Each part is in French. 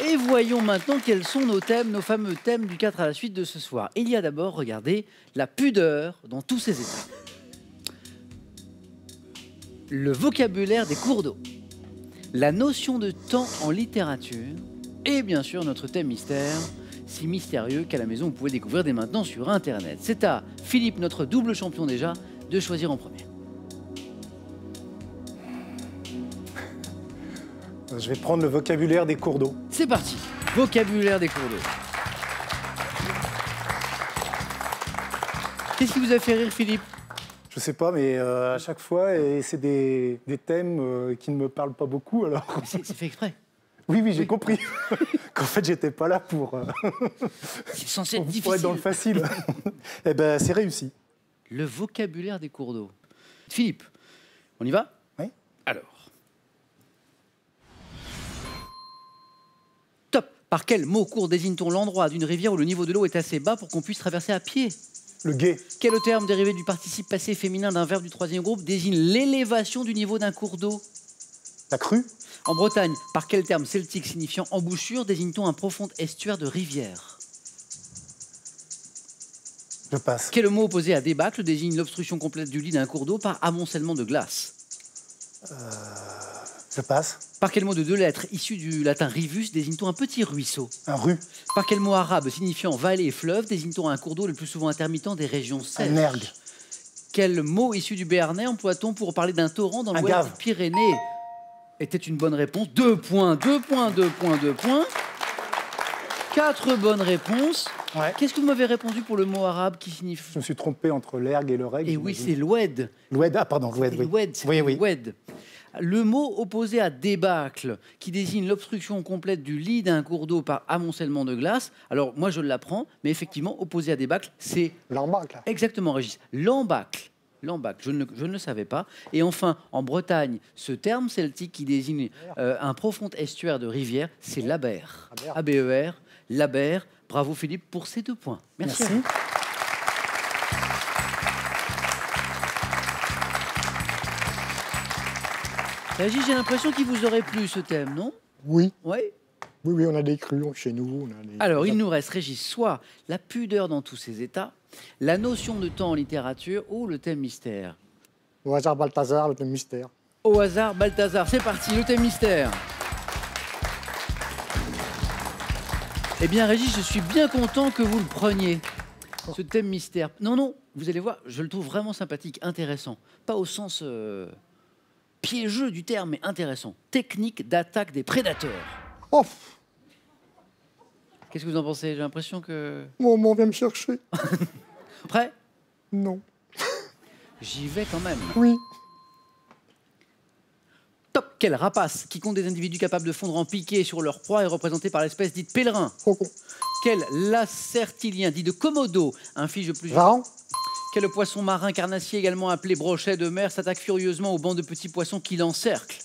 Et voyons maintenant quels sont nos thèmes, nos fameux thèmes du 4 à la suite de ce soir. Il y a d'abord, regardez, la pudeur dans tous ses états. Le vocabulaire des cours d'eau. La notion de temps en littérature. Et bien sûr, notre thème mystère, si mystérieux qu'à la maison, vous pouvez découvrir dès maintenant sur Internet. C'est à Philippe, notre double champion déjà, de choisir en premier. Je vais prendre le vocabulaire des cours d'eau. C'est parti. Vocabulaire des cours d'eau. Qu'est-ce qui vous a fait rire, Philippe? Je sais pas, mais à chaque fois, c'est des thèmes qui ne me parlent pas beaucoup. Alors. C'est fait exprès. Oui, j'ai compris. Qu'en fait, j'étais pas là pour, c'est censé être pour difficile. être dans le facile. Eh ben, c'est réussi. Le vocabulaire des cours d'eau. Philippe, on y va? Oui. Alors. Top. Par quel mot court désigne-t-on l'endroit d'une rivière où le niveau de l'eau est assez bas pour qu'on puisse traverser à pied? Le gué. Quel terme dérivé du participe passé féminin d'un verbe du troisième groupe désigne l'élévation du niveau d'un cours d'eau? La crue. En Bretagne, par quel terme celtique signifiant embouchure désigne-t-on un profond estuaire de rivière? Je passe. Quel mot opposé à débâcle désigne l'obstruction complète du lit d'un cours d'eau par amoncellement de glace? Je passe. Par quel mot de deux lettres issu du latin rivus désigne-t-on un petit ruisseau? Un rue. Par quel mot arabe signifiant vallée et fleuve désigne-t-on un cours d'eau le plus souvent intermittent des régions sèches? Un ergue. Quel mot issu du béarnais emploie-t-on pour parler d'un torrent dans Un l'ouest gave. des Pyrénées? Était une bonne réponse. 2 points, 2 points, 2 points, 2 points. 4 bonnes réponses. Ouais. Qu'est-ce que vous m'avez répondu pour le mot arabe qui signifie? Je me suis trompé entre l'ergue et le règle. Et oui, c'est l'oued. l'oued. Ah, pardon, l'oued, oui. L'oued. Le mot opposé à débâcle, qui désigne l'obstruction complète du lit d'un cours d'eau par amoncellement de glace. Alors, moi, je l'apprends, mais effectivement, opposé à débâcle, c'est... L'embâcle. Exactement, Régis. L'embâcle. L'embâcle, je ne le savais pas. Et enfin, en Bretagne, ce terme celtique qui désigne un profond estuaire de rivière, c'est l'abère. A-B-E-R, l'abère. Bravo Philippe pour ces 2 points. Merci. Merci. Régis, j'ai l'impression qu'il vous aurait plu ce thème, non? Oui, Oui. oui, on a des crues chez nous. On a des... Alors, il nous reste, Régis, soit la pudeur dans tous ses états, la notion de temps en littérature ou le thème mystère. Au hasard Balthazar, le mystère. Au hasard, Balthazar, c'est parti, le thème mystère. Eh bien, Régis, je suis bien content que vous le preniez, ce thème mystère. Non, vous allez voir, je le trouve vraiment sympathique, intéressant. Pas au sens piégeux du terme, mais intéressant. Technique d'attaque des prédateurs. Oh, Qu'est-ce que vous en pensez? J'ai l'impression que... on vient me chercher. Prêt? Non. J'y vais quand même. Oui. Top. Quel rapace qui compte des individus capables de fondre en piqué sur leur proie est représenté par l'espèce dite pèlerin? Faucon. Quel lacertilien dit de Komodo inflige plusieurs... Varan. Quel poisson marin carnassier, également appelé brochet de mer, s'attaque furieusement aux bancs de petits poissons qui l'encerclent?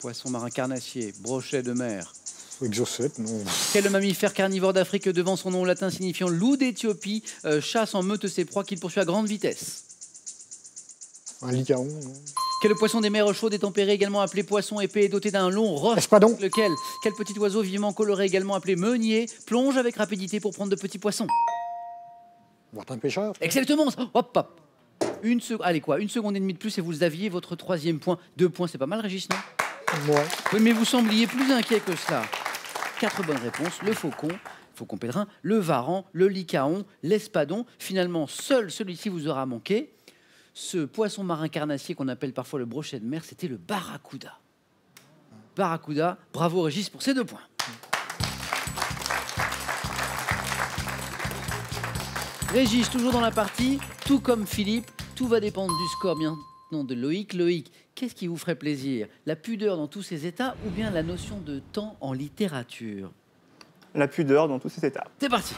Poisson marin carnassier, brochet de mer. Exocète, non. Quel mammifère carnivore d'Afrique devant son nom latin signifiant loup d'Éthiopie chasse en meute ses proies qu'il poursuit à grande vitesse? Un licaon, non. Quel poisson des mers chaudes et tempérées, également appelé poisson épais, est doté d'un long rostre? Espadon. Lequel? Quel petit oiseau vivement coloré, également appelé meunier, plonge avec rapidité pour prendre de petits poissons? Martin Pêcheur. Exactement. Hop, hop. Allez quoi, 1 seconde et demie de plus et vous aviez votre 3e point. 2 points, c'est pas mal, Régis, non? Ouais. Oui, mais vous sembliez plus inquiet que cela. 4 bonnes réponses. Le faucon pèlerin, le varan, le lycaon, l'espadon. Finalement, seul celui-ci vous aura manqué. Ce poisson marin carnassier qu'on appelle parfois le brochet de mer, c'était le barracuda. Barracuda, bravo Régis pour ces 2 points. Régis, toujours dans la partie, tout comme Philippe, tout va dépendre du score maintenant de Loïc. Loïc, qu'est-ce qui vous ferait plaisir? La pudeur dans tous ses états ou bien la notion de temps en littérature? La pudeur dans tous ses états. C'est parti.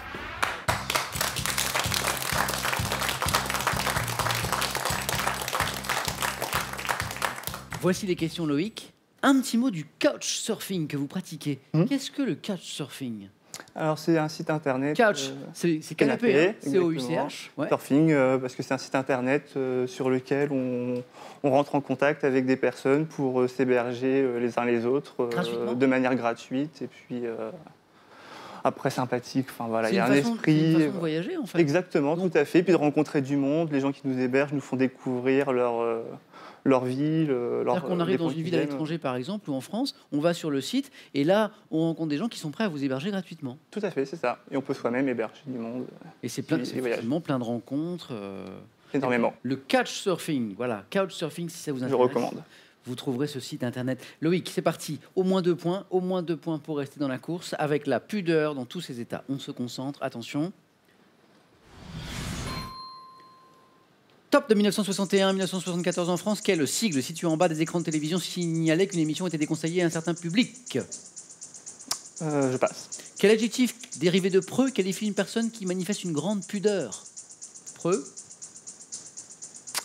Voici les questions, Loïc. Un petit mot du couchsurfing que vous pratiquez. Qu'est-ce que le couchsurfing? Alors, c'est un site internet. Couch, c'est canapé, hein, exactement. C-O-U-C-H. Ouais. Surfing, parce que c'est un site internet sur lequel on rentre en contact avec des personnes pour s'héberger les uns les autres Gratuitement de manière gratuite. Et puis, après, sympathique. Enfin, voilà, il C'est y a un une esprit. façon de voyager, en fait. Exactement, Donc- tout à fait. Puis de rencontrer du monde. Les gens qui nous hébergent nous font découvrir leur ville. C'est-à-dire qu'on arrive dans une ville à l'étranger, par exemple, ou en France, on va sur le site, et là, on rencontre des gens qui sont prêts à vous héberger gratuitement. Tout à fait, c'est ça. Et on peut soi-même héberger du monde Et c'est Qui voyage. effectivement plein de rencontres. énormément. Le couchsurfing, voilà, couchsurfing, si ça vous Je intéresse. recommande. Vous trouverez ce site internet. Loïc, c'est parti. Au moins 2 points. Au moins 2 points pour rester dans la course avec la pudeur dans tous ses états. On se concentre. Attention. Top de 1961-1974 en France. Quel sigle situé en bas des écrans de télévision signalait qu'une émission était déconseillée à un certain public? Je passe. Quel adjectif dérivé de preux qualifie une personne qui manifeste une grande pudeur? Preux.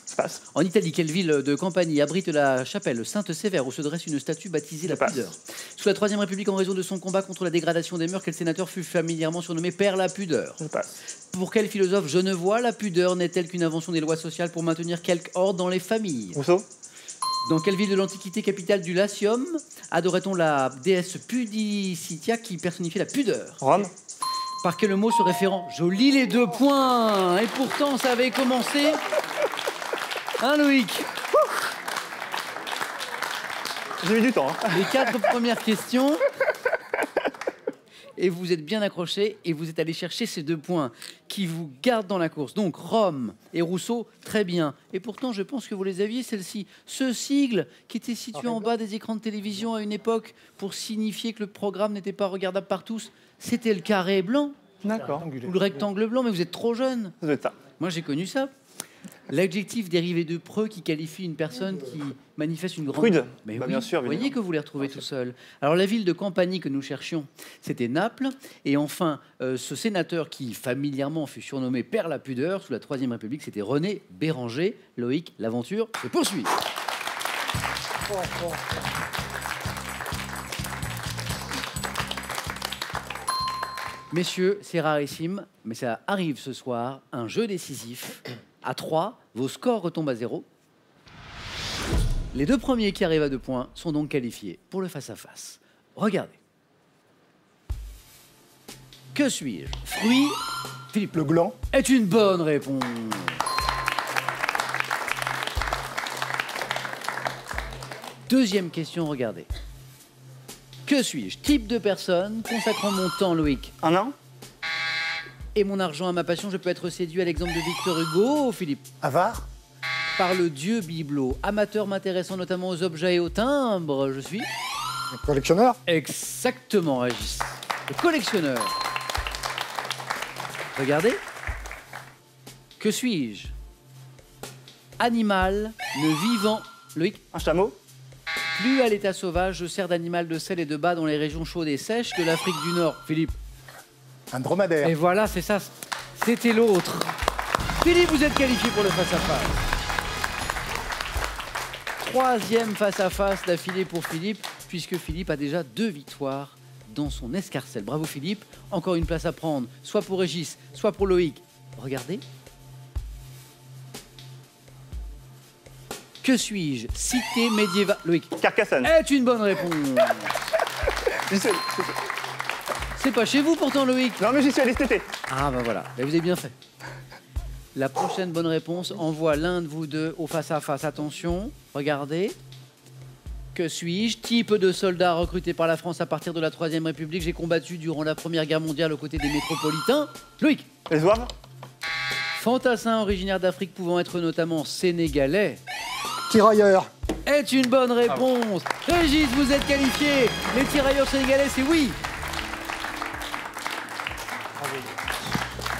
Je passe. En Italie, quelle ville de Campanie abrite la chapelle Sainte-Sévère où se dresse une statue baptisée la Je passe. pudeur? Sous la Troisième République, en raison de son combat contre la dégradation des mœurs, quel sénateur fut familièrement surnommé Père la pudeur? Je passe. Pour quel philosophe genevois la pudeur n'est-elle qu'une invention des lois sociales pour maintenir quelque ordre dans les familles? Rousseau. Dans quelle ville de l'Antiquité, capitale du Latium, adorait-on la déesse Pudicitia qui personnifiait la pudeur? Rome. Par quel mot se référant? Joli les 2 points. Et pourtant, ça avait commencé. Hein, Loïc? J'ai mis du temps. Hein. Les 4 premières questions. Et vous êtes bien accrochés et vous êtes allé chercher ces 2 points qui vous gardent dans la course. Donc Rome et Rousseau, très bien. Et pourtant, je pense que vous les aviez, celle-ci. Ce sigle qui était situé en bas des écrans de télévision à une époque pour signifier que le programme n'était pas regardable par tous, c'était le carré blanc D'accord. ou le rectangle blanc. Mais vous êtes trop jeune. Ça doit être ça. Moi, j'ai connu ça. L'adjectif dérivé de preux qui qualifie une personne qui manifeste une grande... Prude. Mais Bah, oui, bien sûr, vous voyez évidemment. que vous les retrouvez tout seul. Alors, la ville de Campanie que nous cherchions, c'était Naples. Et enfin, ce sénateur qui familièrement fut surnommé Père la pudeur sous la Troisième République, c'était René Béranger. Loïc, l'aventure se poursuit. Messieurs, c'est rarissime, mais ça arrive ce soir. Un jeu décisif. À 3, vos scores retombent à 0. Les 2 premiers qui arrivent à 2 points sont donc qualifiés pour le face-à-face. Regardez. Que suis-je? Fruit, Philippe, Le gland. est une bonne réponse. Deuxième question, regardez. Que suis-je? Type de personne, consacrant mon temps, Loïc, Un nain. et mon argent à ma passion, je peux être séduit à l'exemple de Victor Hugo, Philippe. Avare. Par le dieu bibelot, amateur m'intéressant notamment aux objets et aux timbres, je suis Un collectionneur. exactement Régis, le collectionneur. Regardez. Que suis-je? Animal, ne vivant, Loïc, Un chameau. plus à l'état sauvage, je sers d'animal de sel et de bas dans les régions chaudes et sèches de l'Afrique du Nord, Philippe. Un dromadaire. Et voilà, c'est ça, c'était l'autre. Philippe, vous êtes qualifié pour le face-à-face. Troisième face-à-face d'affilée pour Philippe, puisque Philippe a déjà 2 victoires dans son escarcelle. Bravo Philippe, encore une place à prendre, soit pour Régis, soit pour Loïc. Regardez. Que suis-je? Cité médiévale. Loïc Carcassonne. est une bonne réponse. J'y suis allé. C'est pas chez vous pourtant, Loïc. Non, mais j'y suis allé cet été. Ah bah voilà, vous avez bien fait. La prochaine bonne réponse envoie l'un de vous deux au face-à-face. Attention, regardez. Que suis-je? Type de soldat recruté par la France à partir de la Troisième République. J'ai combattu durant la Première Guerre mondiale aux côtés des métropolitains. Loïc. Les zouaves. Fantassin originaire d'Afrique pouvant être notamment sénégalais. Tirailleur. Est une bonne réponse. Régis, vous êtes qualifié. Les tirailleurs sénégalais, c'est oui.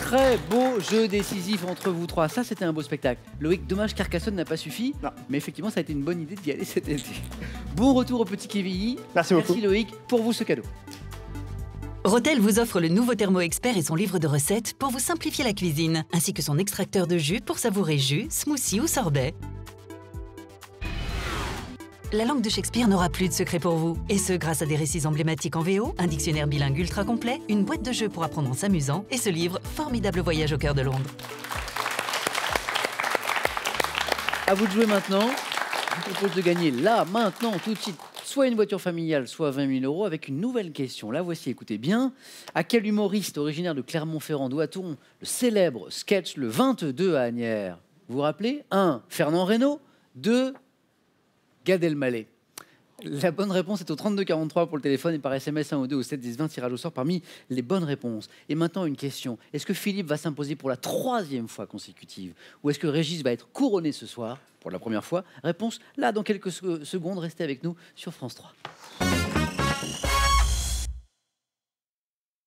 Très beau jeu décisif entre vous trois. Ça, c'était un beau spectacle. Loïc, dommage, Carcassonne n'a pas suffi. Non. Mais effectivement, ça a été une bonne idée d'y aller cet été. Bon retour au petit Kévilly. Merci beaucoup. Merci Loïc pour vous ce cadeau. Rotel vous offre le nouveau Thermo Expert et son livre de recettes pour vous simplifier la cuisine, ainsi que son extracteur de jus pour savourer jus, smoothie ou sorbet. La langue de Shakespeare n'aura plus de secret pour vous. Et ce, grâce à des récits emblématiques en VO, un dictionnaire bilingue ultra complet, une boîte de jeux pour apprendre en s'amusant et ce livre, Formidable voyage au cœur de Londres. À vous de jouer maintenant. Je vous propose de gagner là, maintenant, tout de suite, soit une voiture familiale, soit 20 000 € avec une nouvelle question. La voici, écoutez bien. À quel humoriste originaire de Clermont-Ferrand doit-on le célèbre sketch Le 22 à Asnières? Vous vous rappelez? 1. Fernand Reynaud. 2. Gad Elmaleh. La bonne réponse est au 3243 pour le téléphone et par SMS 1 ou 2 au 7 10 20, tirage au sort parmi les bonnes réponses. Et maintenant une question. Est-ce que Philippe va s'imposer pour la 3e fois consécutive? Ou est-ce que Régis va être couronné ce soir pour la première fois? Réponse là dans quelques secondes. Restez avec nous sur France 3.